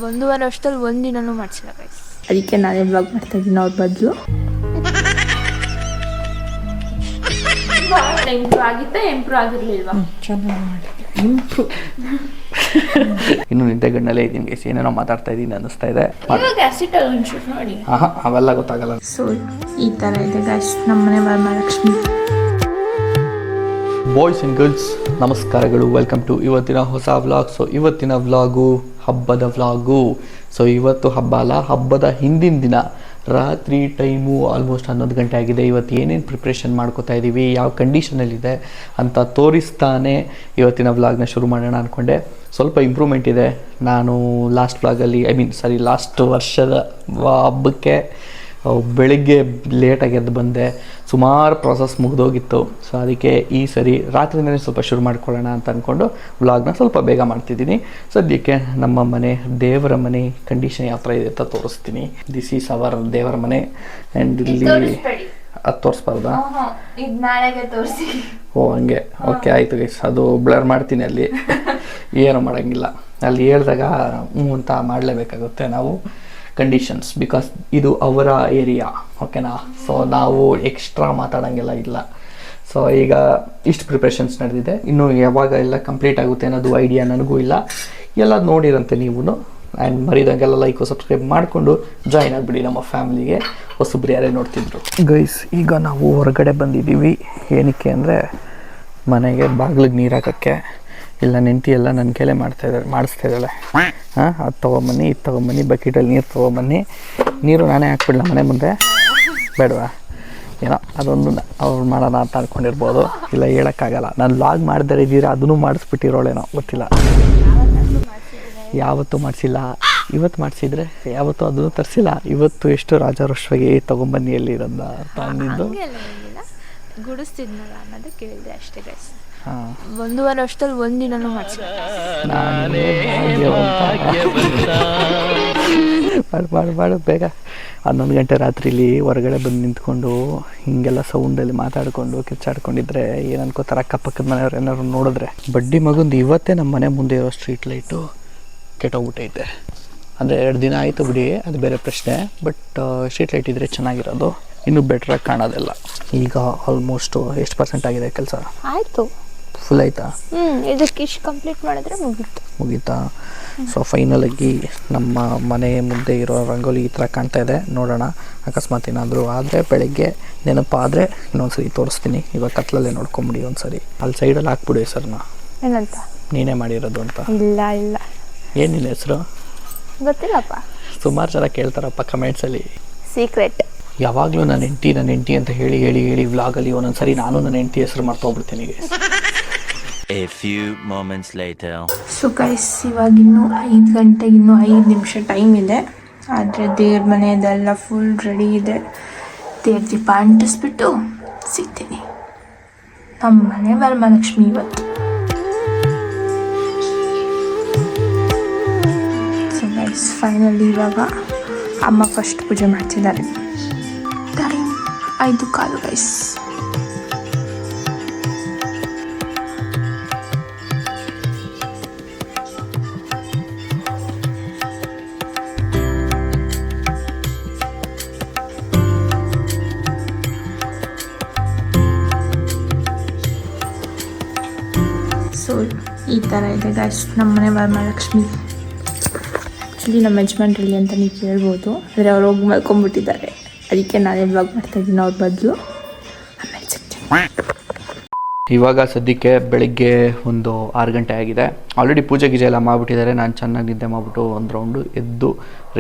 1.5 ವರ್ಷದಲ್ಲಿ ಒಂದಿನೂ ಮಾಡಿಸಿಲ್ಲ ಗೈಸ್. ಅದಕ್ಕೆ ನಾನೇ ಬ್ಲಾಗ್ ಮಾಡ್ತಾ ಇದ್ದೀನಿ ಅವ್ರ ಬದಲು. ಇಂಪ್ರೂವ್ ಆಗಿತ್ತಾ ಇಂಪ್ರೂವ್ ಆಗಿರ್ಲಿಲ್ವಾ? ಚೆನ್ನಾಗಿ ಮಾಡಿ ಇಂಪ್ರೂವ್. ಇನ್ನು ನಿದ್ದೆಗಣ್ಣಲ್ಲೇ ಇದ್ದೀನಿ ಗೈಸ್, ಏನೇನೋ ಮಾತಾಡ್ತಾ ಇದ್ದೀನಿ ಅನ್ನಿಸ್ತಾ ಇದೆ. ನೋಡಿ ಅವೆಲ್ಲ ಗೊತ್ತಾಗಲ್ಲ. ಸೊ ಈ ಥರ ಇದೆ ಗೈಸ್ ನಮ್ಮನೆ ವರಮಹಾಲಕ್ಷ್ಮಿ. ಬಾಯ್ಸ್ ಆ್ಯಂಡ್ ಗರ್ಲ್ಸ್ ನಮಸ್ಕಾರಗಳು, ವೆಲ್ಕಮ್ ಟು ಇವತ್ತಿನ ಹೊಸ ವ್ಲಾಗ್. ಸೊ ಇವತ್ತಿನ ವ್ಲಾಗು ಹಬ್ಬದ ವ್ಲಾಗು. ಸೊ ಇವತ್ತು ಹಬ್ಬ ಅಲ್ಲ, ಹಬ್ಬದ ಹಿಂದಿನ ದಿನ ರಾತ್ರಿ ಟೈಮು ಆಲ್ಮೋಸ್ಟ್ 11 ಗಂಟೆ ಆಗಿದೆ. ಇವತ್ತು ಏನೇನು ಪ್ರಿಪ್ರೇಷನ್ ಮಾಡ್ಕೋತಾ ಇದ್ದೀವಿ, ಯಾವ ಕಂಡೀಷನಲ್ಲಿದೆ ಅಂತ ತೋರಿಸ್ತಾನೆ ಇವತ್ತಿನ ವ್ಲಾಗ್ನ ಶುರು ಮಾಡೋಣ ಅಂದ್ಕೊಂಡೆ. ಸ್ವಲ್ಪ ಇಂಪ್ರೂವ್ಮೆಂಟ್ ಇದೆ. ನಾನು ಲಾಸ್ಟ್ ವ್ಲಾಗಲ್ಲಿ ಲಾಸ್ಟ್ ವರ್ಷದ ಹಬ್ಬಕ್ಕೆ ಬೆಳಿಗ್ಗೆ ಲೇಟಾಗಿ ಎದ್ದು ಬಂದೆ, ಸುಮಾರು ಪ್ರಾಸೆಸ್ ಮುಗಿದೋಗಿತ್ತು. ಸೊ ಅದಕ್ಕೆ ಈ ಸರಿ ರಾತ್ರಿನೇ ಸ್ವಲ್ಪ ಶುರು ಮಾಡ್ಕೊಳ್ಳೋಣ ಅಂತ ಅಂದ್ಕೊಂಡು ವ್ಲಾಗ್ನ ಸ್ವಲ್ಪ ಬೇಗ ಮಾಡ್ತಿದ್ದೀನಿ. ಸದ್ಯಕ್ಕೆ ನಮ್ಮ ಮನೆ ದೇವರ ಮನೆ ಕಂಡೀಷನ್ ಯಾವ ಥರ ಇದೆ ಅಂತ ತೋರಿಸ್ತೀನಿ. ದಿಸ್ ಈಸ್ ಅವರ್ ದೇವರ ಮನೆ. ಆ್ಯಂಡ್ ಇಲ್ಲಿ ಅದು ತೋರಿಸ್ಬಾರ್ದಾ? ಓ ಹಂಗೆ, ಓಕೆ ಆಯಿತು ಗೈಸ್, ಅದು ಬ್ಲರ್ ಮಾಡ್ತೀನಿ. ಅಲ್ಲಿ ಏನೂ ಮಾಡೋಂಗಿಲ್ಲ, ಅಲ್ಲಿ ಹೇಳಿದಾಗ ಅಂತ ಮಾಡಲೇಬೇಕಾಗುತ್ತೆ ನಾವು ಕಂಡೀಷನ್ಸ್, ಬಿಕಾಸ್ ಇದು ಅವರ ಏರಿಯಾ, ಓಕೆನಾ. ಸೊ ನಾವು ಎಕ್ಸ್ಟ್ರಾ ಮಾತಾಡೋಂಗೆಲ್ಲ ಇಲ್ಲ. ಸೊ ಈಗ ಇಷ್ಟು ಪ್ರಿಪ್ರೇಷನ್ಸ್ ನಡೆದಿದೆ, ಇನ್ನು ಯಾವಾಗ ಎಲ್ಲ ಕಂಪ್ಲೀಟ್ ಆಗುತ್ತೆ ಅನ್ನೋದು ಐಡಿಯಾ ನನಗೂ ಇಲ್ಲ. ಎಲ್ಲ ನೋಡಿರಂತೆ ನೀವು. ಆ್ಯಂಡ್ ಮರಿದಂಗೆಲ್ಲ ಲೈಕು ಸಬ್ಸ್ಕ್ರೈಬ್ ಮಾಡಿಕೊಂಡು ಜಾಯಿನ್ ಆಗಿಬಿಡಿ ನಮ್ಮ ಫ್ಯಾಮಿಲಿಗೆ. ಹೊಸಬ್ರು ಯಾರೇ ನೋಡ್ತಿದ್ರು ಗೈಸ್. ಈಗ ನಾವು ಹೊರಗಡೆ ಬಂದಿದ್ದೀವಿ. ಏನಕ್ಕೆ ಅಂದರೆ ಮನೆಗೆ ಬಾಗಿಲಿಗೆ ನೀರು ಹಾಕೋಕ್ಕೆ. ಇಲ್ಲ ನೆಂಟಿ ಎಲ್ಲ ನನ್ನ ಕೈಲೇ ಮಾಡಿಸ್ತಾ ಇದ್ದಾಳೆ. ಅದು ತೊಗೊಂಬನ್ನಿ, ಇದು ತೊಗೊಂಬನ್ನಿ, ಬಕೆಟಲ್ಲಿ ನೀರು ತೊಗೊಂಬನ್ನಿ. ನೀರು ನಾನೇ ಹಾಕ್ಬಿಡಲ ಮನೆ ಮುಂದೆ, ಬೇಡವಾ? ಏನೋ ಅದೊಂದು ಅವ್ರು ಮಾಡೋಣ ಅಂತ ಅಂದ್ಕೊಂಡಿರ್ಬೋದು, ಇಲ್ಲ ಹೇಳೋಕ್ಕಾಗಲ್ಲ. ನಾನು ಲಾಗ್ ಮಾಡ್ದರೆ ಇದ್ದೀರಾ ಅದನ್ನು ಮಾಡಿಸ್ಬಿಟ್ಟಿರೋಳೇನೋ ಗೊತ್ತಿಲ್ಲ. ಯಾವತ್ತೂ ಮಾಡಿಸಿಲ್ಲ, ಇವತ್ತು ಮಾಡಿಸಿದ್ರೆ ಯಾವತ್ತೂ ಅದನ್ನು ತರಿಸಿಲ್ಲ. ಇವತ್ತು ಎಷ್ಟು ರಾಜಾರೋಷವಾಗಿ ತೊಗೊಂಬನ್ನಿ ಎಲ್ಲಿ ಇರೋದ ಅಂತ ಅಂದಿದ್ದು ಗುಡಿಸ್ತಿದ್ನಲ್ಲ ಅನ್ನೋದು ಕೇಳಿದೆ ಅಷ್ಟೇ ಗೈಸ್. 1.5 ವರ್ಷದಲ್ಲಿ ಒಂದಿನೂ ಮಾಡಿಸಿಲ್ಲ. ಮಾಡು ಬೇಗ. 11 ಗಂಟೆ ರಾತ್ರಿಲಿ ಹೊರಗಡೆ ಬಂದು ನಿಂತ್ಕೊಂಡು ಹಿಂಗೆಲ್ಲ ಸೌಂಡಲ್ಲಿ ಮಾತಾಡಿಕೊಂಡು ಕಿರ್ಚಾಡ್ಕೊಂಡಿದ್ರೆ ಏನು ಅನ್ಕೋತಾರೆ ಅಕ್ಕಪಕ್ಕದ ಮನೆಯವ್ರು ಏನಾದ್ರು ನೋಡಿದ್ರೆ. ಬಡ್ಡಿ ಮಗುಂದು ಇವತ್ತೇ ನಮ್ಮ ಮನೆ ಮುಂದೆ ಇರೋ ಸ್ಟ್ರೀಟ್ ಲೈಟು ಕೆಟ್ಟೋಗ್ಬಿಟ್ಟೈತೆ. ಅಂದರೆ 2 ದಿನ ಆಯಿತು ಬಿಡಿ, ಅದು ಬೇರೆ ಪ್ರಶ್ನೆ. ಬಟ್ ಸ್ಟ್ರೀಟ್ ಲೈಟ್ ಇದ್ದರೆ ಚೆನ್ನಾಗಿರೋದು, ಇನ್ನೂ ಬೆಟ್ರಾಗಿ ಕಾಣೋದಿಲ್ಲ. ಈಗ ಆಲ್ಮೋಸ್ಟ್ ಎಷ್ಟು % ಆಗಿದೆ ಕೆಲಸ? ಆಯಿತು, ಫುಲ್ ಆಯಿತಾ? ಇದಕ್ಕೆ ಇಷ್ಟು ಕಂಪ್ಲೀಟ್ ಮಾಡಿದ್ರೆ ಮುಗೀತಾ? ಸೊ ಫೈನಲಾಗಿ ನಮ್ಮ ಮನೆ ಮುಂದೆ ಇರೋ ರಂಗೋಲಿ ಈ ಥರ ಕಾಣ್ತಾ ಇದೆ. ನೋಡೋಣ, ಅಕಸ್ಮಾತ್ ಏನಾದರೂ ಆದರೆ ಬೆಳಗ್ಗೆ ನೆನಪಾದರೆ ಇನ್ನೊಂದ್ಸರಿ ತೋರಿಸ್ತೀನಿ. ಇವಾಗ ಕತ್ಲಲ್ಲೇ ನೋಡ್ಕೊಂಬಿಡಿ ಒಂದ್ಸರಿ. ಅಲ್ಲಿ ಸೈಡಲ್ಲಿ ಹಾಕ್ಬಿಡಿ ಹೆಸರನ್ನ. ಏನಂತ? ನೀನೇ ಮಾಡಿರೋದು ಅಂತ. ಇಲ್ಲ ಇಲ್ಲ. ಏನು ನಿನ್ನ ಹೆಸರು? ಗೊತ್ತಿಲ್ಲಪ್ಪ. ಸುಮಾರು ಜನ ಕೇಳ್ತಾರಪ್ಪ ಕಮೆಂಟ್ಸಲ್ಲಿ. ಸೀಕ್ರೆಟ್. ಯಾವಾಗಲೂ ನನ್ನ ಹೆಂಡತಿ ಅಂತ ಹೇಳಿ ವ್ಲಾಗಲ್ಲಿ ಒಂದೊಂದ್ಸರಿ ನಾನು ನನ್ನ ಹೆಂಡತಿ ಹೆಸರು ಮರ್ತೋಗ್ಬಿಡ್ತೀನಿ. A few moments later. So guys, ಇವಾಗ ಇನ್ನೂ 5 ಗಂಟೆಗೆ ಇನ್ನೂ 5 ನಿಮಿಷ ಟೈಮ್ ಇದೆ. ಆದರೆ ದೇವ್ರ ಮನೆಯದೆಲ್ಲ ಫುಲ್ ರೆಡಿ ಇದೆ. ದೇವ್ರ ದೀಪ ಅಂಟಿಸ್ಬಿಟ್ಟು ಸಿಗ್ತೀನಿ. ನಮ್ಮ ಮನೆ ವರಮಹಾಲಕ್ಷ್ಮಿ ಇವತ್ತು. ಸೊ ಗೈಸ್ ಫೈನಲಿ ಇವಾಗ ಅಮ್ಮ ಫಸ್ಟ್ ಪೂಜೆ ಮಾಡ್ತಿದ್ದಾರೆ. Time 5:15 guys. ಸೊ ಈ ಥರ ಇದೆ ಗೈಸ್ ನಮ್ಮನೆ ವರಮಹಾಲಕ್ಷ್ಮಿ. ಆ್ಯಕ್ಚುಲಿ ನಮ್ಮ ಯಜಮಾನ್ರಲ್ಲಿ ಅಂತ ನೀವು ಕೇಳ್ಬೋದು, ಆದರೆ ಅವ್ರು ಹೋಗಿ ಮಲ್ಕೊಂಡ್ಬಿಟ್ಟಿದ್ದಾರೆ. ಅದಕ್ಕೆ ನಾನೇ ಬ್ಲಾಗ್ ಮಾಡ್ತಾಯಿದ್ದೀನಿ ಅವ್ರ ಬದಲು. ಆಮೇಲೆ ಸಿಗ್ತೀನಿ. ಇವಾಗ ಸದ್ಯಕ್ಕೆ ಬೆಳಿಗ್ಗೆ ಒಂದು 6 ಗಂಟೆ ಆಗಿದೆ. ಆಲ್ರೆಡಿ ಪೂಜೆ ಗೀಜೆ ಎಲ್ಲ ಮಾಡಿಬಿಟ್ಟಿದ್ದಾರೆ. ನಾನು ಚೆನ್ನಾಗಿ ನಿದ್ದೆ ಮಾಡಿಬಿಟ್ಟು ಒಂದು ರೌಂಡು ಎದ್ದು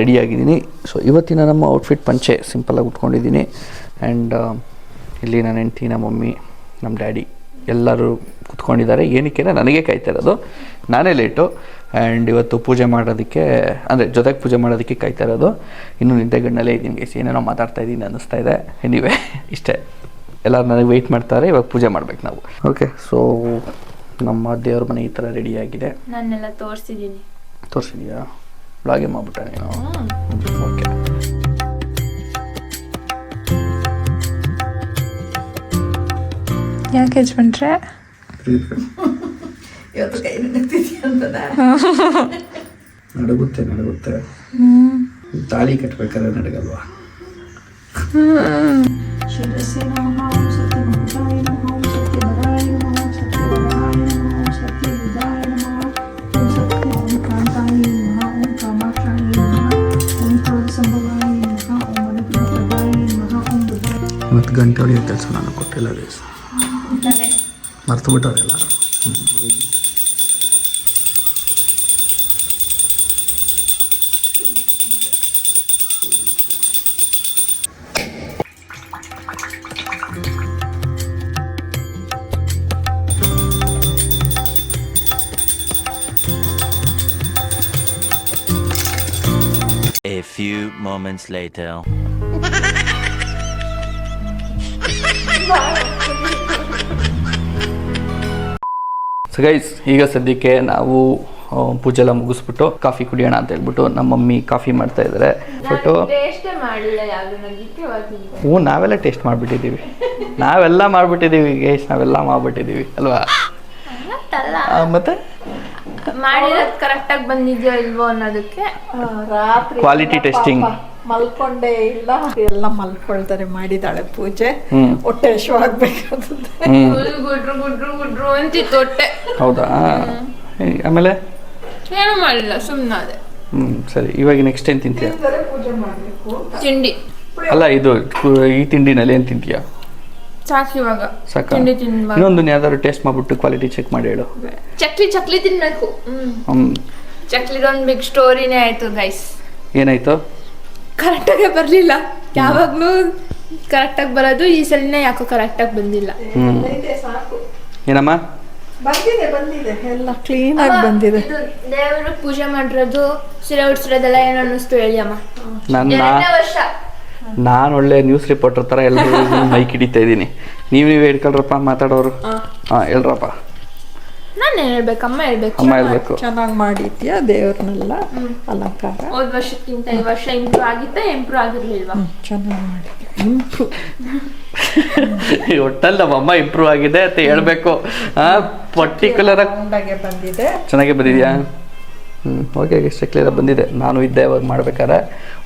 ರೆಡಿಯಾಗಿದ್ದೀನಿ. ಸೊ ಇವತ್ತಿನ ನಮ್ಮ ಔಟ್ಫಿಟ್ ಪಂಚೆ ಸಿಂಪಲಾಗಿ ಉಟ್ಕೊಂಡಿದ್ದೀನಿ. ಆ್ಯಂಡ್ ಇಲ್ಲಿ ನನ್ನ ಹೆಂಡತಿ, ನಮ್ಮ ಮಮ್ಮಿ, ನಮ್ಮ ಡ್ಯಾಡಿ ಎಲ್ಲರೂ ಕುತ್ಕೊಂಡಿದ್ದಾರೆ. ಏನಕ್ಕೆ ನನಗೆ ಕಾಯ್ತಾ ಇರೋದು, ನಾನೇ ಲೇಟು. ಆ್ಯಂಡ್ ಇವತ್ತು ಪೂಜೆ ಮಾಡೋದಕ್ಕೆ, ಅಂದರೆ ಜೊತೆಗೆ ಪೂಜೆ ಮಾಡೋದಕ್ಕೆ ಕಾಯ್ತಾ ಇರೋದು. ಇನ್ನೂ ನಿದ್ದೆಗಣ್ಣಲ್ಲೇ ಇದ್ದೀನಿ ಗೈಸ್, ಏನೇನೋ ಮಾತಾಡ್ತಾ ಇದ್ದೀನಿ ಅನ್ನಿಸ್ತಾ ಇದೆ. ಎನಿವೆ ಇಷ್ಟೇ, ಎಲ್ಲರೂ ನನಗೆ ವೆಯ್ಟ್ ಮಾಡ್ತಾರೆ. ಇವಾಗ ಪೂಜೆ ಮಾಡ್ಬೇಕು ನಾವು. ಓಕೆ, ಸೊ ನಮ್ಮ ದೇವ್ರ ಮನೆ ಈ ಥರ ರೆಡಿಯಾಗಿದೆ. ನಾನೆಲ್ಲ ತೋರಿಸಿದ್ದೀನಿ. ತೋರಿಸಿದ್ಯಾ? ಬ್ಲಾಗೇ ಮಾಡ್ಬಿಟ್ಟೆ ನೀನು? ಓಕೆ. ಯಾಕೆ ಇವತ್ತು ಕೈ ನಡುಗುತ್ತೆ ತಾಳಿ ಕಟ್ಬೇಕಾದ್ರೆ ನಡಗಲ್ವಾ? ಶಿರಸ್ಸೆ ನಮಃ ಓಂ ಸತ್ಯಮುಖಾಯ ನಮಃ ಓಂ ಸತ್ಯವರಾಯ ನಮಃ ಓಂ ಸತ್ಯವರಾಯ ನಮಃ ಓಂ ಸತ್ಯವಿದಾಯ ನಮಃ ಓಂ ಸತ್ಯಕಾಂತಾಯ ನಮಃ ಓಂ ಕಾಮಾಕ್ಷಾಯ ನಮಃ ಓಂ ಕ್ರೋಧಸಂಭವಾಯ ನಮಃ ಓಂ ಮನೋಪ್ರದಾಯ ನಮಃ ಓಂ ಬುದ್ಧಾಯ. ಮತ್ತು ಗಂಟೆ ಹೊಡೆಯೋ ಕೆಲಸ ನಾನು ಕೊಟ್ಟಿಲ್ಲ ಗೈಸ್, ಮರ್ತು ಬಿಟ್ಟವರೆಲ್ಲ. A few moments later. So guys, ಈಗ ಸದ್ಯಕ್ಕೆ ನಾವು ಪೂಜೆ ಎಲ್ಲ ಮುಗಿಸ್ಬಿಟ್ಟು ಕಾಫಿ ಕುಡಿಯೋಣ ಅಂತ ಹೇಳ್ಬಿಟ್ಟು ನಮ್ಮ ಮಮ್ಮಿ ಕಾಫಿ ಮಾಡ್ತಾ ಇದ್ದಾರೆ. ಫೋಟೋ ನಾವೆಲ್ಲ ಟೇಸ್ಟ್ ಮಾಡಿಬಿಟ್ಟಿದ್ದೀವಿ, ನಾವೆಲ್ಲ ಮಾಡಿಬಿಟ್ಟಿದ್ದೀವಿ ಗೈಸ್, ನಾವೆಲ್ಲ ಮಾಡಿಬಿಟ್ಟಿದ್ದೀವಿ ಅಲ್ವಾ? ಮತ್ತೆ ಮಾಡಿರೋದು ಕರೆಕ್ಟಾಗಿ ಬಂದಿದ್ಯೋ ಇಲ್ವೋ ಅನ್ನೋದಕ್ಕೆ ರಾತ್ರಿ ಕ್ವಾಲಿಟಿ ಟೆಸ್ಟಿಂಗ್ ಮಲ್ಕೊಂಡೇ ಇಲ್ಲ, ಎಲ್ಲ ಮಲ್ಕೊಳ್ತಾರೆ. ಮಾಡಿದಾಳೆ ಪೂಜೆ, ಹೊಟ್ಟೆ ಹಸಿವಾಗ್ಬೇಕಾಗುತ್ತೆ. ಗುಡ್ರು ಅಂತಿತ್ತು ಹೊಟ್ಟೆ. ಹೌದಾ? ಆಮೇಲೆ ಏನು ಮಾಡಿಲ್ಲ, ಸುಮ್ಮನೆ ಅದೇ. ಸರಿ, ಇವಾಗ ನೆಕ್ಸ್ಟ್ ಏನು ತಿಂತೀಯ? ಪೂಜೆ ಮಾಡಬೇಕು. ತಿಂಡಿ ಅಲ್ಲ, ಇದು ಈ ತಿಂಡಿನಲ್ಲಿ ಏನು ತಿಂತೀಯ? ಸಾಕು ಇವಾಗ ಸಾಕ? ತಿಂಡಿ ತಿನ್ಬಾರ್ದು. ಇನ್ನೊಂದು ಯಾವ್ದಾದ್ರು ಟೇಸ್ಟ್ ಮಾಡ್ಬಿಟ್ಟು ಕ್ವಾಲಿಟಿ ಚೆಕ್ ಮಾಡಿ ಹೇಳು. ಚಕ್ಲಿ ತಿನ್ಬೇಕು. ಚಕ್ಲಿದೊಂದು ಬಿಗ್ ಸ್ಟೋರಿನೇ ಆಯ್ತು ಗೈಸ್. ಏನಾಯ್ತು? ಕರೆಕ್ಟಾಗೆ ಬರಲಿಲ್ಲ, ಯಾವಾಗ್ಲೂ ಕರೆಕ್ಟಾಗಿ ಬರೋದು, ಈ ಸಲಿನೇ ಯಾಕೋ ಕರೆಕ್ಟಾಗಿ ಬಂದಿಲ್ಲ. ಸಾಕು. ಏನಮ್ಮ? ಬಂದಿದೆ ಎಲ್ಲ ಕ್ಲೀನ್ ಆಗಿ ಬಂದಿದೆ. ದೇವರು ಪೂಜೆ ಮಾಡಿರೋದು, ಸೀರೆ ಉಡ್ಸಿರೋದೆಲ್ಲ ಏನು ಅನ್ನಿಸ್ತು ಹೇಳಿ ಅಮ್ಮ. ವರ್ಷ ನಾನು ಒಳ್ಳೆ ನ್ಯೂಸ್ ರಿಪೋರ್ಟರ್ ಥರ ಎಲ್ಲರೂ ಮೈಕ್ ಹಿಡಿತಾ ಇದ್ದೀನಿ. ನೀವೇ ಹೇಳ್ಕೊಳ್ರಪ್ಪ ಮಾತಾಡೋರು. ಹಾಂ ಹೇಳ್ರಪ್ಪ. ನಾನು ಹೇಳ್ಬೇಕು, ಅಮ್ಮ ಹೇಳ್ಬೇಕು. ಅಮ್ಮ ಹೇಳ್ಬೇಕು. ಚೆನ್ನಾಗಿ ಮಾಡಿದ್ಯಾ ದೇವ್ರನ್ನೆಲ್ಲ ಅಲಂಕಾರ? ಹೋದ ವರ್ಷಕ್ಕಿಂತ ಈ ವರ್ಷ ಇಂಪ್ರೂವ್ ಆಗಿತ್ತಾ, ಇಂಪ್ರೂವ್ ಆಗಿರ್ಲಿಲ್ವಾ? ಚೆನ್ನಾಗಿ ಮಾಡಿದ್ಯಾ. ಇಂಪ್ರೂವ್ ಒಟ್ಟಲ್ಲಿ ನಮ್ಮಮ್ಮ ಇಂಪ್ರೂವ್ ಆಗಿದೆ ಅಂತ ಹೇಳ್ಬೇಕು. ಪರ್ಟಿಕ್ಯುಲರ್ ಆಗಿ ಬಂದಿದೆ, ಚೆನ್ನಾಗೇ ಬಂದಿದ್ಯಾ? ಓಕೆ, ಇಷ್ಟ ಕ್ಲಿಯರ್ ಬಂದಿದೆ. ನಾನು ಇದ್ದೆ ಇವಾಗ ಮಾಡ್ಬೇಕಾದ್ರೆ.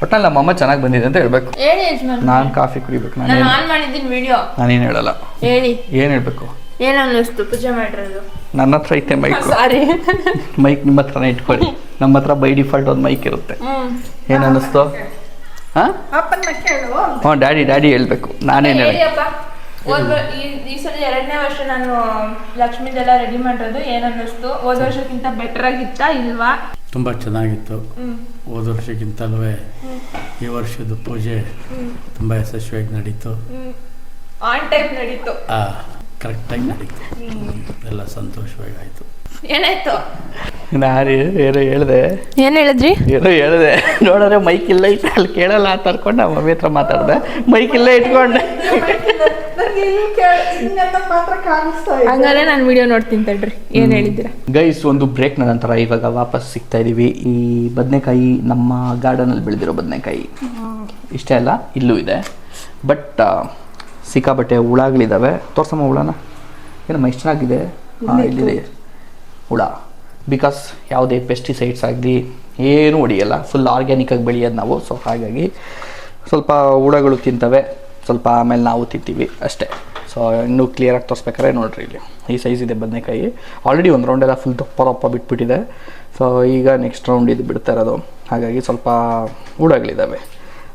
ಒಟ್ಟಲ್ಲಿ ನಮ್ಮಮ್ಮ ಚೆನ್ನಾಗಿ ಬಂದಿದೆ ಅಂತ ಹೇಳ್ಬೇಕು. ನಾನು ಕಾಫಿ ಕುಡಿಬೇಕು. ನಾನು ಮಾಡಿದ್ದೀನಿ ವಿಡಿಯೋ, ನಾನೇನು ಹೇಳಲ್ಲ. ಹೇಳಿ ಏನು ಹೇಳ್ಬೇಕು? ಏನು ಅನ್ನಿಸ್ತು ಪೂಜೆ ಮಾಡಿರೋದು? ನನ್ನ ಹತ್ರ ಐತೆ ಮೈಕ್. ಸಾರಿ, ಮೈಕ್ ನಿಮ್ಮ ಹತ್ರನೇ ಇಟ್ಕೊಳ್ಳಿ. ನಮ್ಮ ಹತ್ರ ಬೈ ಡಿಫಾಲ್ಟ್ ಒಂದು ಮೈಕ್ ಇರುತ್ತೆ. ಏನು ಅನ್ನಿಸ್ತು? ಹಾಂ ಹ್ಞೂ, ಡ್ಯಾಡಿ ಹೇಳ್ಬೇಕು. ನಾನೇನು ಹೇಳಿ? ಈ ಸಲ 2ನೇ ವರ್ಷ ನಾನು ಲಕ್ಷ್ಮೀದೆಲ್ಲ ರೆಡಿ ಮಾಡಿರೋದು. ಏನು ಅನ್ನಿಸ್ತು? ಹೋದ ವರ್ಷಕ್ಕಿಂತ ಬೆಟರ್ ಆಗಿತ್ತಾ ಇಲ್ವಾ? ತುಂಬ ಚೆನ್ನಾಗಿತ್ತು. ಹೋದ ವರ್ಷಕ್ಕಿಂತಲೂ ಈ ವರ್ಷದ ಪೂಜೆ ತುಂಬ ಯಶಸ್ವಿಯಾಗಿ ನಡೀತು. ಆನ್ ಟೈಮ್ ನಡೀತು, ಕರೆಕ್ಟಾಗಿ ನಡೀತು. ಎಲ್ಲ ಸಂತೋಷವಾಗಿ ಆಯಿತು. ಏನಾಯ್ತು? ನಾನು ಏನೋ ಹೇಳಿದೆ. ಏನು ಹೇಳಿದ್ರಿ? ಏನೋ ಹೇಳಿದೆ, ನೋಡಿದ್ರೆ ಮೈಕ್ ಇಲ್ಲ ಇತ್ತು, ಅಲ್ಲಿ ಕೇಳಲ್ಲ ಅಂತ ಅನ್ಕೊಂಡು ನಮ್ಮ ಮಮ್ಮಿ ಹತ್ರ ಮಾತಾಡಿದೆ. ಮೈಕ್ ಇಲ್ಲೇ ಇಟ್ಕೊಂಡೆ. ಹಂಗಾರೆ ನಾನು ವಿಡಿಯೋ ನೋಡ್ತೀನಿ ತಡ್ರಿ. ಏನು ಹೇಳಿದ್ದೀರಾ ಗೈಸ್? ಒಂದು ಬ್ರೇಕ್ನ ನಂತರ ಇವಾಗ ವಾಪಸ್ ಸಿಗ್ತಾ ಇದ್ದೀವಿ. ಈ ಬದನೆಕಾಯಿ ನಮ್ಮ ಗಾರ್ಡನಲ್ಲಿ ಬೆಳೆದಿರೋ ಬದನೆಕಾಯಿ ಇಷ್ಟೇ ಅಲ್ಲ, ಇಲ್ಲೂ ಇದೆ. ಬಟ್ ಸಿಕ್ಕಾಬಟ್ಟೆ ಹುಳಗಳಿದ್ದಾವೆ. ತೋರ್ಸಮ್ಮ ಹುಳನ. ಏನಮ್ಮ ಇಷ್ಟು ಚೆನ್ನಾಗಿದೆ. ಇಲ್ಲಿದೆ ಹುಳ. ಬಿಕಾಸ್ ಯಾವುದೇ ಪೆಸ್ಟಿಸೈಡ್ಸ್ ಆಗಲಿ ಏನೂ ಹೊಡಿಯಲ್ಲ, ಫುಲ್ ಆರ್ಗ್ಯಾನಿಕಾಗಿ ಬೆಳೆಯೋದು ನಾವು. ಸೊ ಹಾಗಾಗಿ ಸ್ವಲ್ಪ ಹುಳಗಳು ತಿಂತವೆ, ಸ್ವಲ್ಪ ಆಮೇಲೆ ನಾವು ತಿಂತೀವಿ ಅಷ್ಟೇ. ಸೊ ಇನ್ನೂ ಕ್ಲಿಯರಾಗಿ ತೋರಿಸ್ಬೇಕಾದ್ರೆ ನೋಡಿರಿ, ಇಲ್ಲಿ ಈ ಸೈಜ್ ಇದೆ ಬದನೆಕಾಯಿ. ಆಲ್ರೆಡಿ ಒಂದು ರೌಂಡೆಲ್ಲ ಫುಲ್ ದಪ್ಪ ಬಿಟ್ಬಿಟ್ಟಿದೆ. ಸೊ ಈಗ ನೆಕ್ಸ್ಟ್ ರೌಂಡ್ ಇದು ಬಿಡ್ತಾ ಇರೋದು. ಹಾಗಾಗಿ ಸ್ವಲ್ಪ ಹುಳಗಳಿದ್ದಾವೆ.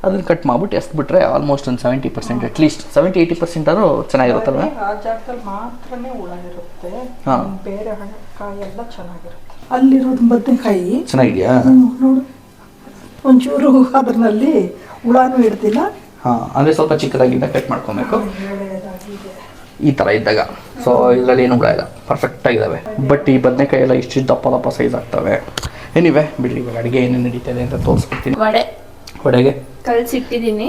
ಅದನ್ನು ಕಟ್ ಮಾಡ್ಬಿಟ್ಟು ಎಸ್ಬಿಟ್ರೆ ಆಲ್ಮೋಸ್ಟ್ ಒಂದು 70%, ಅಟ್ಲೀಸ್ಟ್ 70-80% ಆದರೂ ಚೆನ್ನಾಗಿರುತ್ತಲ್ವ? ಆ ಜಾಗದಲ್ಲಿ ಮಾತ್ರನೇ ಹುಳ ಇರುತ್ತೆ. ಹಾಂ, ಬೇರೆ ಕಾಯಿ ಎಲ್ಲ ಚೆನ್ನಾಗಿರುತ್ತೆ. ಅಲ್ಲಿರೋದು ಬದನೆಕಾಯಿ ಚೆನ್ನಾಗಿದೆಯಾ? ನೋಡು, ಒಂಚೂರು ಅದರಲ್ಲಿ ಹುಳನೂ ಹಿಡ್ದಿಲ್ಲ. ಹಾಂ, ಅಂದರೆ ಸ್ವಲ್ಪ ಚಿಕ್ಕದಾಗಿದ್ದ ಕಟ್ ಮಾಡ್ಕೊಬೇಕು ಈ ಥರ ಇದ್ದಾಗ. ಸೊ ಇದರಲ್ಲಿ ಏನು ಹುಳ ಇಲ್ಲ, ಪರ್ಫೆಕ್ಟಾಗಿದ್ದಾವೆ. ಬಟ್ ಈ ಬದನೆಕಾಯಿ ಎಲ್ಲ ಇಷ್ಟು ದಪ್ಪ ಸೈಜ್ ಆಗ್ತವೆ. ಏನಿವೆ ಬಿಡ್ರಿ, ಇವಾಗ ಅಡುಗೆ ಏನೇನು ನಡೀತದೆ ಅಂತ ತೋರಿಸ್ಬಿಡ್ತೀನಿ. ವಡೆಗೆ ಕಲ್ಸಿಟ್ಟಿದ್ದೀನಿ.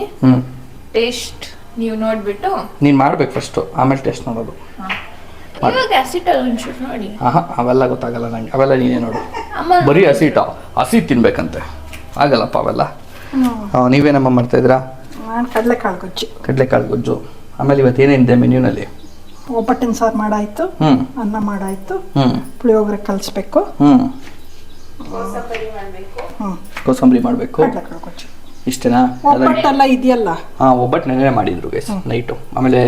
ಟೇಸ್ಟ್ ನೀವು ನೋಡ್ಬಿಟ್ಟು ನೀನು ಮಾಡ್ಬೇಕು ಫಸ್ಟು, ಆಮೇಲೆ ಟೇಸ್ಟ್ ನೋಡೋದು. ಇವಾಗ ಅಸಿಟಲ್ಲಿ ಒಂಚೂರು ನೋಡಿ. ಅವೆಲ್ಲ ಗೊತ್ತಾಗಲ್ಲ ನಂಗೆ, ಅವೆಲ್ಲ ನೀನೇ ನೋಡು. ಬರೀ ಹಸಿ ತಿನ್ಬೇಕಂತೆ, ಆಗಲ್ಲಪ್ಪ ಅವೆಲ್ಲ. ನೀವೇನಮ್ಮ ಮಾಡ್ತಾಯಿದ್ದೀರಾ? ನಾನು ಕಡಲೆಕಾಳು ಗೊಜ್ಜು. ಆಮೇಲೆ ಇವತ್ತು ಏನೇನಿದೆ ಮೆನ್ಯೂನಲ್ಲಿ? ಒಬ್ಬಟ್ಟಿನ ಸಾರು ಮಾಡಾಯ್ತು, ಅನ್ನ ಮಾಡಾಯ್ತು, ಪುಳಿಯೋಗರೆ ಕಲಿಸ್ಬೇಕು. ಕೋಸಂಬರಿ ಮಾಡಬೇಕು. ಕೊಚ್ಚಿ ಇಷ್ಟೇನಾ? ಒಬ್ಬಟ್ಟೆಲ್ಲ ಇದೆಯಲ್ಲ. ಹಾಂ, ಒಬ್ಬಟ್ಟು ನೆನೆ ಮಾಡಿದ್ರು ಗೈಸ್ ನೈಟು. ಆಮೇಲೆ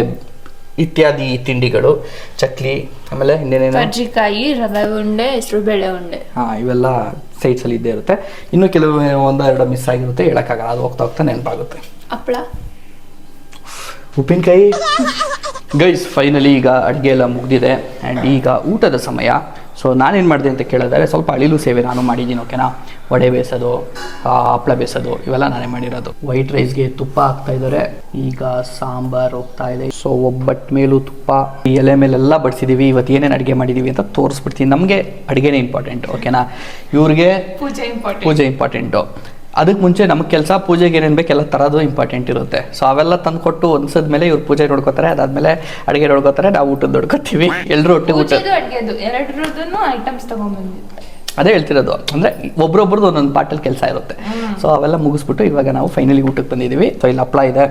ಇತ್ಯಾದಿ ತಿಂಡಿಗಳು, ಚಕ್ಲಿ, ಆಮೇಲೆ ಇನ್ನೇನೇನು ಕರ್ಜಿಕಾಯಿ, ರವೆ ಉಂಡೆ, ಹೆಸರುಬೇಳೆ ಉಂಡೆ. ಹಾಂ, ಇವೆಲ್ಲ ಸೈಡ್ಸಲ್ಲಿ ಇದ್ದೇ ಇರುತ್ತೆ. ಇನ್ನು ಕೆಲವು ಒಂದೆರಡು ಮಿಸ್ ಆಗಿರುತ್ತೆ, ಹೇಳೋಕ್ಕಾಗಲ್ಲ. ಅದು ಹೋಗ್ತಾ ಹೋಗ್ತಾ ನೆನಪಾಗುತ್ತೆ. ಹಪ್ಪಳ, ಉಪ್ಪಿನಕಾಯಿ. ಗೈಸ್ ಫೈನಲಿ ಈಗ ಅಡುಗೆ ಎಲ್ಲ ಮುಗಿದಿದೆ ಆ್ಯಂಡ್ ಈಗ ಊಟದ ಸಮಯ. ಸೊ ನಾನೇನು ಮಾಡಿದೆ ಅಂತ ಕೇಳಿದ್ರೆ ಸ್ವಲ್ಪ ಅಳಿಲು ಸೇವೆ ನಾನು ಮಾಡಿದ್ದೀನಿ. ಓಕೆನಾ? ವಡೆ ಬೇಯಿಸೋದು, ಹಪ್ಪಳ ಬೇಯಿಸೋದು ಇವೆಲ್ಲ ನಾನೇ ಮಾಡಿರೋದು. ವೈಟ್ ರೈಸ್ಗೆ ತುಪ್ಪ ಹಾಕ್ತಾ ಇದ್ದಾರೆ. ಈಗ ಸಾಂಬಾರು ಹೋಗ್ತಾ ಇದೆ. ಸೊ ಒಬ್ಬಟ್ಟು ಮೇಲೂ ತುಪ್ಪ, ಈ ಎಲೆ ಮೇಲೆಲ್ಲ ಬಡಿಸಿದ್ದೀವಿ. ಇವತ್ತು ಏನೇನು ಅಡುಗೆ ಮಾಡಿದ್ದೀವಿ ಅಂತ ತೋರಿಸ್ಬಿಡ್ತೀನಿ. ನಮಗೆ ಅಡುಗೆನೇ ಇಂಪಾರ್ಟೆಂಟ್. ಓಕೆನಾ? ಇವ್ರಿಗೆ ಪೂಜೆ ಇಂಪಾರ್ಟೆಂಟು. ಅದಕ್ಕೆ ಮುಂಚೆ ನಮಗೆ ಕೆಲಸ, ಪೂಜೆಗೆ ಏನೇನು ಬೇಕು ಎಲ್ಲ ತರೋದು ಇಂಪಾರ್ಟೆಂಟ್ ಇರುತ್ತೆ. ಸೊ ಅವೆಲ್ಲ ತಂದು ಕೊಟ್ಟು ಒಂದ್ಸದ್ಮೇಲೆ ಇವ್ರು ಪೂಜೆ ನೋಡ್ಕೋತಾರೆ, ಅದಾದಮೇಲೆ ಅಡುಗೆ ನೋಡ್ಕೋತಾರೆ, ನಾವು ಊಟದ ನೋಡ್ಕೋತೀವಿ. ಎಲ್ಲರೂ ಒಟ್ಟಿಗೆ ಊಟ ಐಟಮ್ಸ್ ತಗೊಂಡ್ಬಂದಿದ್ದೆ. ಅದೇ ಹೇಳ್ತಿರೋದು. ಅಂದರೆ ಒಬ್ರೊಬ್ರದ್ದು ಒಂದೊಂದು ಪಾರ್ಟಲ್ಲಿ ಕೆಲಸ ಇರುತ್ತೆ. ಸೊ ಅವೆಲ್ಲ ಮುಗಿಸ್ಬಿಟ್ಟು ಇವಾಗ ನಾವು ಫೈನಲಿ ಊಟಕ್ಕೆ ಬಂದಿದ್ದೀವಿ. ಸೊ ಇಲ್ಲಿ ಹಪ್ಪಳ ಇದೆ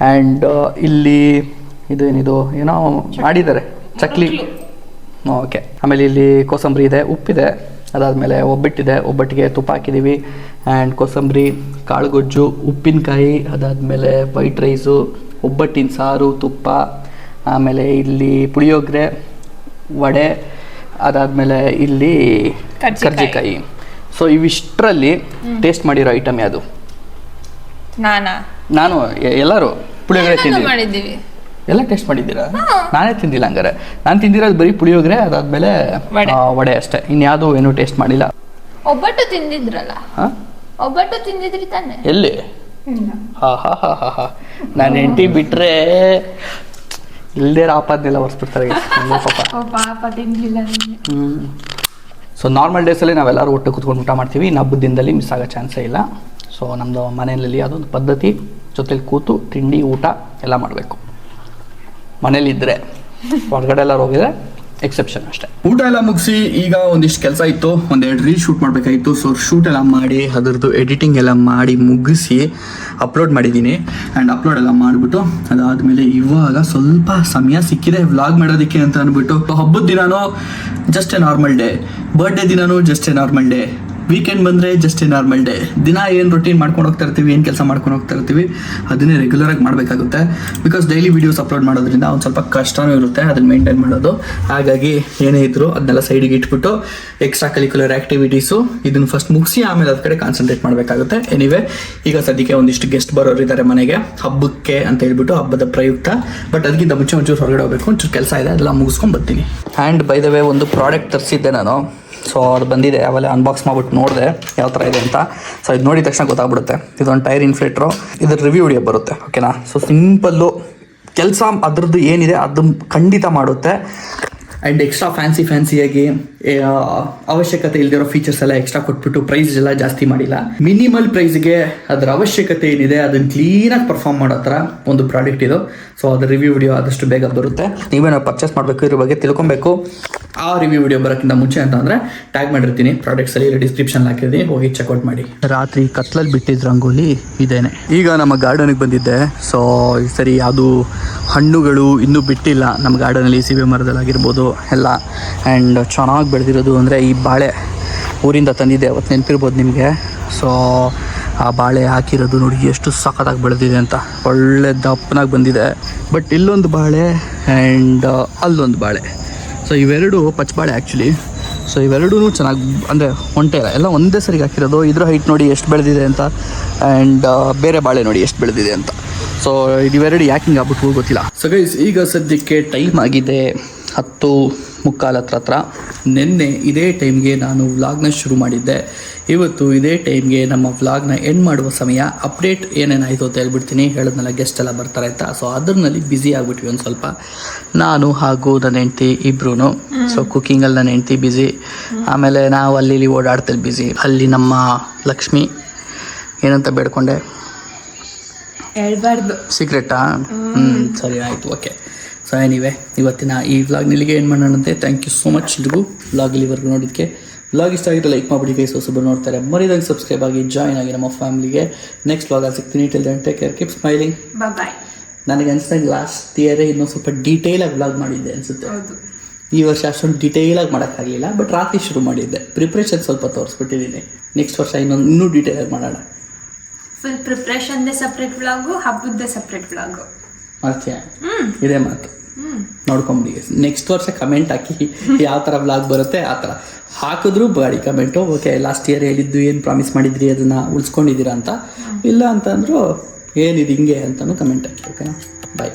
ಆ್ಯಂಡ್ ಇಲ್ಲಿ ಇದೇನಿದು ಏನೋ ಮಾಡಿದ್ದಾರೆ, ಚಕ್ಲಿ. ಓಕೆ. ಆಮೇಲೆ ಇಲ್ಲಿ ಕೋಸಂಬರಿ ಇದೆ, ಉಪ್ಪಿದೆ, ಅದಾದಮೇಲೆ ಒಬ್ಬಟ್ಟಿದೆ, ಒಬ್ಬಟ್ಟಿಗೆ ತುಪ್ಪ ಹಾಕಿದ್ದೀವಿ ಆ್ಯಂಡ್ ಕೋಸಂಬರಿ, ಕಾಳುಗೊಜ್ಜು, ಉಪ್ಪಿನಕಾಯಿ, ಅದಾದಮೇಲೆ ವೈಟ್ ರೈಸು, ಒಬ್ಬಟ್ಟಿನ ಸಾರು, ತುಪ್ಪ, ಆಮೇಲೆ ಇಲ್ಲಿ ಪುಳಿಯೋಗರೆ, ವಡೆ, ಅದಾದಮೇಲೆ ಇಲ್ಲಿ ಕರ್ಜಿಕಾಯಿ. ಸೊ ಇವಿಷ್ಟರಲ್ಲಿ ಟೇಸ್ಟ್ ಮಾಡಿರೋ ಐಟಮ್ ಯಾವುದು? ನಾನು ಎಲ್ಲರೂ ಪುಳಿಯೋಗರೆ ತಿಂದಿದ್ದೀವಿ. ಎಲ್ಲ ಟೇಸ್ಟ್ ಮಾಡಿದ್ದೀರಾ? ನಾನೇ ತಿಂದಿಲ್ಲ. ಹಂಗಾರೆ ನಾನು ತಿಂದಿರೋದು ಬರೀ ಪುಳಿಯೋಗರೆ, ಅದಾದಮೇಲೆ ವಡೆ ಅಷ್ಟೇ. ಇನ್ಯಾವುದು ಏನೂ ಟೇಸ್ಟ್ ಮಾಡಿಲ್ಲ. ಒಬ್ಬಟ್ಟು ತಿಂದಿದ್ರಲ್ಲ? ಒಬ್ಬಟ್ಟು ತಿಂದಿದ್ರಿ ತಾನೆ? ಎಲ್ಲಿ? ಹಾ. ನಾನು ಹೆಂಡತಿ ಬಿಟ್ರೆ ಇಲ್ಲದೇ ಆಪಾದನೆಲ್ಲ ಒರೆಸ್ಬಿಡ್ತಾರೆ ಪಾಪ ತಿಂದಿಲ್ಲ. ಸೊ ನಾರ್ಮಲ್ ಡೇಸಲ್ಲಿ ನಾವೆಲ್ಲರೂ ಒಟ್ಟು ಕೂತ್ಕೊಂಡು ಊಟ ಮಾಡ್ತೀವಿ. ಹಬ್ಬದ ದಿನದಲ್ಲಿ ಮಿಸ್ ಆಗೋ ಚಾನ್ಸೇ ಇಲ್ಲ. ಸೊ ನಮ್ಮದು ಮನೆಯಲ್ಲಿ ಅದೊಂದು ಪದ್ಧತಿ. ಜೊತೆಲಿ ಕೂತು ತಿಂಡಿ ಊಟ ಎಲ್ಲ ಮಾಡಬೇಕು. ಮನೇಲಿದ್ದರೆ, ಹೊರಗಡೆ ಎಲ್ಲ ಹೋಗಿದ್ರೆ ಎಕ್ಸೆಪ್ಷನ್ ಅಷ್ಟೇ. ಊಟ ಎಲ್ಲ ಮುಗಿಸಿ ಈಗ ಒಂದಿಷ್ಟು ಕೆಲಸ ಇತ್ತು, ಒಂದೆರಡು ರೀಲ್ ಶೂಟ್ ಮಾಡಬೇಕಾಗಿತ್ತು. ಸೊ ಶೂಟ್ ಎಲ್ಲ ಮಾಡಿ ಅದರದ್ದು ಎಡಿಟಿಂಗ್ ಎಲ್ಲ ಮಾಡಿ ಮುಗಿಸಿ ಅಪ್ಲೋಡ್ ಮಾಡಿದ್ದೀನಿ. ಆ್ಯಂಡ್ ಅಪ್ಲೋಡ್ ಎಲ್ಲ ಮಾಡಿಬಿಟ್ಟು ಅದಾದಮೇಲೆ ಇವಾಗ ಸ್ವಲ್ಪ ಸಮಯ ಸಿಕ್ಕಿದೆ ವ್ಲಾಗ್ ಮಾಡೋದಕ್ಕೆ ಅಂತ ಅಂದ್ಬಿಟ್ಟು. ಹಬ್ಬದ ದಿನಾನೂ just a normal day, birthday ದಿನಾನೂ just a normal day, weekend ಬಂದರೆ ಜಸ್ಟ್ ಎ ನಾರ್ಮಲ್ ಡೇ. ದಿನ ಏನು ರೊಟೀನ್ ಮಾಡ್ಕೊಂಡು ಹೋಗ್ತಾ ಇರ್ತೀವಿ, ಏನು ಕೆಲಸ ಮಾಡ್ಕೊಂಡು ಹೋಗ್ತಾ ಇರ್ತೀವಿ, ಅದನ್ನೇ ರೆಗ್ಯುಲರಾಗಿ ಮಾಡಬೇಕಾಗುತ್ತೆ. ಬಿಕಾಸ್ ಡೈಲಿ ವೀಡಿಯೋಸ್ ಅಪ್ಲೋಡ್ ಮಾಡೋದ್ರಿಂದ ಒಂದು ಸ್ವಲ್ಪ ಕಷ್ಟನೂ ಇರುತ್ತೆ ಅದನ್ನು ಮೇಂಟೈನ್ ಮಾಡೋದು. ಹಾಗಾಗಿ ಏನೇ ಇದ್ದರೂ ಅದನ್ನೆಲ್ಲ ಸೈಡಿಗೆ ಇಟ್ಬಿಟ್ಟು ಎಕ್ಸ್ಟ್ರಾ ಕರಿಕ್ಯುಲರ್ ಆ್ಯಕ್ಟಿವಿಟೀಸು ಇದನ್ನು ಫಸ್ಟ್ ಮುಗಿಸಿ ಆಮೇಲೆ ಅದ್ರ ಕಡೆ ಕಾನ್ಸಂಟ್ರೇಟ್ ಮಾಡಬೇಕಾಗುತ್ತೆ. ಎನಿವೆ ಈಗ ಸದ್ಯಕ್ಕೆ ಒಂದಿಷ್ಟು ಗೆಸ್ಟ್ ಬರೋರಿದ್ದಾರೆ ಮನೆಗೆ ಹಬ್ಬಕ್ಕೆ ಅಂತ ಹೇಳ್ಬಿಟ್ಟು, ಹಬ್ಬದ ಪ್ರಯುಕ್ತ. ಬಟ್ ಅದಕ್ಕಿಂತ ಮುಂಚೆ ಒಂಚೂರು ಹೊರಗಡೆ ಹೋಗಬೇಕು, ಒಂಚೂರು ಕೆಲಸ ಇದೆ, ಅದೆಲ್ಲ ಮುಗಿಸ್ಕೊಂಡು ಬರ್ತೀನಿ. ಆ್ಯಂಡ್ ಬೈ ದ ವೇ ಒಂದು ಪ್ರಾಡಕ್ಟ್ ತರಿಸಿದ್ದೆ ನಾನು. ಸೊ ಅದು ಬಂದಿದೆ, ಆಮೇಲೆ ಅನ್ಬಾಕ್ಸ್ ಮಾಡ್ಬಿಟ್ಟು ನೋಡಿದೆ ಯಾವ ಥರ ಇದೆ ಅಂತ. ಸೊ ಇದು ನೋಡಿದ ತಕ್ಷಣ ಗೊತ್ತಾಗ್ಬಿಡುತ್ತೆ. ಇದೊಂದು ಟೈರ್ ಇನ್ಫ್ಲೇಟ್ರು, ಇದ್ರ ರಿವ್ಯೂ ವಿಡಿಯೋ ಬರುತ್ತೆ. ಓಕೆನಾ? ಸೊ ಸಿಂಪಲ್ಲು ಕೆಲಸ ಅದರದ್ದು ಏನಿದೆ ಅದು ಖಂಡಿತ ಮಾಡುತ್ತೆ. ಆ್ಯಂಡ್ ಎಕ್ಸ್ಟ್ರಾ ಫ್ಯಾನ್ಸಿಯಾಗಿ ಅವಶ್ಯಕತೆ ಇಲ್ಲದಿರೋ ಫೀಚರ್ಸ್ ಎಲ್ಲ ಎಕ್ಸ್ಟ್ರಾ ಕೊಟ್ಬಿಟ್ಟು ಪ್ರೈಸ್ ಎಲ್ಲ ಜಾಸ್ತಿ ಮಾಡಿಲ್ಲ. ಮಿನಿಮಲ್ ಪ್ರೈಸ್ಗೆ ಅದರ ಅವಶ್ಯಕತೆ ಏನಿದೆ ಅದನ್ನು ಕ್ಲೀನಾಗಿ ಪರ್ಫಾರ್ಮ್ ಮಾಡೋ ಥರ ಒಂದು ಪ್ರಾಡಕ್ಟ್ ಇದು. ಸೊ ಅದರ ರಿವ್ಯೂ ವಿಡಿಯೋ ಆದಷ್ಟು ಬೇಗ ಬರುತ್ತೆ. ನೀವೇನೋ ಪರ್ಚೇಸ್ ಮಾಡಬೇಕು, ಇದ್ರ ಬಗ್ಗೆ ತಿಳ್ಕೊಬೇಕು, ಆ ರಿವ್ಯೂ ವಿಡಿಯೋ ಬರೋಕ್ಕಿಂತ ಮುಂಚೆ ಅಂತ ಅಂದರೆ ಟ್ಯಾಗ್ ಮಾಡಿರ್ತೀನಿ ಪ್ರಾಡಕ್ಟ್ಸಲ್ಲಿ, ಇಲ್ಲ ಡಿಸ್ಕ್ರಿಪ್ಷನ್ ಹಾಕಿರ್ತೀನಿ, ಹೋಗಿ ಚೆಕ್ಔಟ್ ಮಾಡಿ. ರಾತ್ರಿ ಕತ್ಲಲ್ಲಿ ಬಿಟ್ಟಿದ್ದು ರಂಗೋಲಿ ಇದೇನೆ. ಈಗ ನಮ್ಮ ಗಾರ್ಡನಿಗೆ ಬಂದಿದ್ದೆ. ಸೊ ಈ ಸರಿ ಯಾವುದು ಹಣ್ಣುಗಳು ಇನ್ನೂ ಬಿಟ್ಟಿಲ್ಲ ನಮ್ಮ ಗಾರ್ಡನಲ್ಲಿ, ಸೀಬೆ ಮರದಲ್ಲಾಗಿರ್ಬೋದು ಎಲ್ಲ. ಆ್ಯಂಡ್ ಚೆನ್ನಾಗಿ ಬೆಳೆದಿರೋದು ಅಂದರೆ ಈ ಬಾಳೆ ಊರಿಂದ ತಂದಿದ್ದೆ, ಅವತ್ತು ನೆನಪಿರ್ಬೋದು ನಿಮಗೆ. ಸೊ ಆ ಬಾಳೆ ಹಾಕಿರೋದು ನೋಡಿ ಎಷ್ಟು ಸಖತ್ತಾಗಿ ಬೆಳೆದಿದೆ ಅಂತ, ಒಳ್ಳೆ ದಪ್ಪನಾಗಿ ಬಂದಿದೆ. ಬಟ್ ಇಲ್ಲೊಂದು ಬಾಳೆ ಆ್ಯಂಡ್ ಅಲ್ಲೊಂದು ಬಾಳೆ. ಸೊ ಇವೆರಡು ಪಚ್ಚಬಾಳೆ ಆ್ಯಕ್ಚುಲಿ. ಸೊ ಇವೆರಡೂ ಚೆನ್ನಾಗಿ ಅಂದರೆ ಹೊಂಟೆ ಇಲ್ಲ, ಎಲ್ಲ ಒಂದೇ ಸರಿಗೆ ಹಾಕಿರೋದು. ಇದ್ರ ಹೈಟ್ ನೋಡಿ ಎಷ್ಟು ಬೆಳೆದಿದೆ ಅಂತ, ಆ್ಯಂಡ್ ಬೇರೆ ಬಾಳೆ ನೋಡಿ ಎಷ್ಟು ಬೆಳೆದಿದೆ ಅಂತ. ಸೊ ಇವೆರಡು ಯಾಕೆ ಹಿಂಗೆ ಆಗ್ಬಿಟ್ಟು ಗೊತ್ತಿಲ್ಲ. ಸೊ ಗೈಸ್ ಈಗ ಸದ್ಯಕ್ಕೆ ಟೈಮ್ ಆಗಿದೆ 10:45 ಹತ್ರ. ನಿನ್ನೆ ಇದೇ ಟೈಮ್ಗೆ ನಾನು ವ್ಲಾಗ್ನ ಶುರು ಮಾಡಿದ್ದೆ. ಇವತ್ತು ಇದೇ ಟೈಮ್ಗೆ ನಮ್ಮ ವ್ಲಾಗ್ನ ಎಂಡ್ ಮಾಡುವ ಸಮಯ. ಅಪ್ಡೇಟ್ ಏನೇನಾಯಿತು ಅಂತ ಹೇಳ್ಬಿಡ್ತೀನಿ. ಹೇಳಿದ್ನಲ್ಲ ಗೆಸ್ಟ್ ಎಲ್ಲ ಬರ್ತಾರೆ ಅಂತ. ಸೊ ಅದರಲ್ಲಿ ಬ್ಯುಸಿ ಆಗಿಬಿಟ್ವಿ ಒಂದು ಸ್ವಲ್ಪ, ನಾನು ಹಾಗೂ ನನ್ನ ಹೆಂಡ್ತಿ ಇಬ್ರು. ಸೊ ಕುಕ್ಕಿಂಗಲ್ಲಿ ನನ್ನ ಹೆಂಡ್ತಿ ಬ್ಯುಸಿ, ಆಮೇಲೆ ನಾವು ಅಲ್ಲಿ ಓಡಾಡ್ತೇವೆ ಬ್ಯುಸಿ. ಅಲ್ಲಿ ನಮ್ಮ ಲಕ್ಷ್ಮಿ ಏನಂತ ಬೇಡ್ಕೊಂಡೆ, ಹೇಳ್ಬಾರ್ದು, ಸೀಕ್ರೆಟಾ? ಸರಿ ಆಯಿತು, ಓಕೆ. ಸೊ ಎನಿವೆ ಇವತ್ತಿನ ಈ ವ್ಲಾಗ್ನಲ್ಲಿಗೆ ಏನು ಮಾಡೋಣಂತೆ. ಥ್ಯಾಂಕ್ ಯು ಸೋ ಮಚ್ ಎಲ್ರಿಗೂ ವ್ಲಾಗ್ ಇಲ್ಲಿವರೆಗೂ ನೋಡೋದಕ್ಕೆ. ವ್ಲಾಗ್ ಇಷ್ಟ ಆಗಿದ್ರೆ ಲೈಕ್ ಮಾಡಿಬಿಡಿ ಗೈಸ್, ಹೊಸಬ್ರು ನೋಡ್ತಾರೆ ಮರಿದಂಗೆ ಸಬ್ಸ್ಕ್ರೈಬ್ ಆಗಿ ಜಾಯ್ನ್ ಆಗಿ ನಮ್ಮ ಫ್ಯಾಮಿಲಿಗೆ. ನೆಕ್ಸ್ಟ್ ವ್ಲಾಗಲ್ಲಿ ಸಿಗ್ತೀನಿ. Till then take care, keep smiling. Bye. ನನಗೆ ಅನಿಸ್ದಂಗೆ ಲಾಸ್ಟ್ ಇಯರೇ ಇನ್ನೊಂದು ಸ್ವಲ್ಪ ಡೀಟೇಲಾಗಿ ವ್ಲಾಗ್ ಮಾಡಿದ್ದೆ ಅನಿಸುತ್ತೆ. ಈ ವರ್ಷ ಅಷ್ಟೊಂದು ಡೀಟೇಲಾಗಿ ಮಾಡೋಕ್ಕಾಗಲಿಲ್ಲ, ಬಟ್ ರಾತ್ರಿ ಶುರು ಮಾಡಿದ್ದೆ. ಪ್ರಿಪ್ರೇಷನ್ ಸ್ವಲ್ಪ ತೋರಿಸ್ಬಿಟ್ಟಿದ್ದೀನಿ. ನೆಕ್ಸ್ಟ್ ವರ್ಷ ಇನ್ನೂ ಡೀಟೇಲಾಗಿ ಮಾಡೋಣ. ಫುಲ್ ಪ್ರಿಪ್ರೇಷನ್ದೇ ಸಪ್ರೇಟ್ ವ್ಲಾಗು, ಹಬ್ಬದ ಸಪ್ರೇಟ್ ವ್ಲಾಗು. ಮಾಡ್ತೀಯ? ಇದೇ ಮಾತು ನೋಡ್ಕೊಂಬಿಡಿ. ನೆಕ್ಸ್ಟ್ ವರ್ಷ ಕಮೆಂಟ್ ಹಾಕಿ ಯಾವ ಥರ ವ್ಲಾಗ್ ಬರುತ್ತೆ ಆ ಥರ ಹಾಕಿದ್ರು body comment. Okay, last year ಹೇಳಿದ್ದು ಏನು ಪ್ರಾಮಿಸ್ ಮಾಡಿದ್ರಿ ಅದನ್ನು ಉಳಿಸ್ಕೊಂಡಿದ್ದೀರಾ ಅಂತ. ಇಲ್ಲ ಅಂತಂದ್ರು ಏನಿದು ಹಿಂಗೆ ಅಂತಲೂ ಕಮೆಂಟ್ ಹಾಕಿ. ಓಕೆನಾ? ಬಾಯ್.